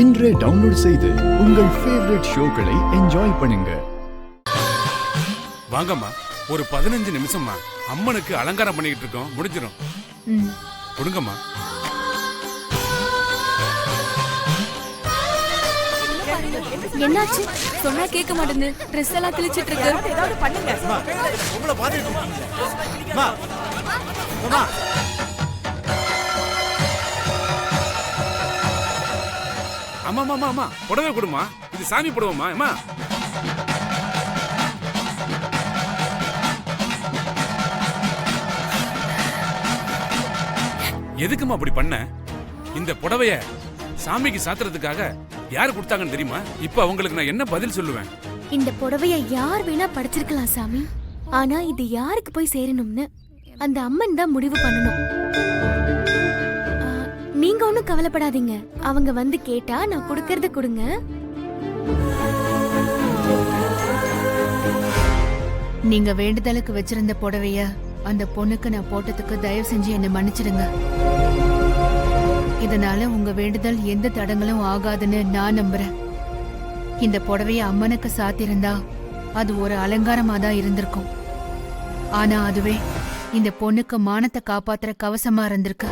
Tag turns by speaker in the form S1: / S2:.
S1: இன்றே டவுன்லோட் செய்து உங்கள் ஃபேவரட் ஷோக்களை என்ஜாய் பண்ணுங்க.
S2: வாங்கம்மா, ஒரு 15 நிமிஷம்மா அம்மனுக்கு அலங்காரம் பண்ணிக்கிட்டு இருக்கோம், முடிஞ்சிடும். கொடுங்கம்மா.
S3: என்னாச்சு? சொன்னா கேட்க மாட்டேங்குது. ட்ரெஸ் எல்லாம் கிழிச்சிட்டு இருக்கு.
S4: ஏதாவது பண்ணுங்க. உங்களை பாத்துட்டு இருக்கீங்க.
S2: அம்மா புடவை கொடுமா, இது சாமி புடவைமா. அம்மா எதுக்குமா அப்படி பண்ண? இந்த புடவைய சாமிக்கு சாத்துறதுக்காக யாரு கொடுத்தாங்கன்னு தெரியுமா? இப்ப அவங்களுக்கு நான் என்ன பதில் சொல்லுவேன்?
S3: இந்த புடவைய யார் வேணா படிச்சிருக்கலாம் சாமி. ஆனா இது யாருக்கு போய் சேரணும்னு அந்த அம்மன் தான் முடிவு பண்ணணும். நீங்க ஒண்ணும் கவலைப்படாதீங்க. அவங்க வந்து கேட்டா நான் கொடுக்கறத கொடுங்க.
S5: நீங்க வேண்டுதலுக்கு வச்சிருந்த புடவைய அந்த பொண்ணுக்கு நான் போட்டதுக்கு தயவு செஞ்சு என்னை மன்னிச்சிடுங்க. இதனால உங்க வேண்டுதல் எந்த தடங்களும் ஆகாதுன்னு நான் நம்புறேன். இந்த புடவைய அம்மனுக்கு சாத்திருந்தா அது ஒரு அலங்காரமா தான் இருந்திருக்கும். ஆனா அதுவே இந்த பொண்ணுக்கு மானத்தை காப்பாத்துற கவசமா இருந்திருக்கு.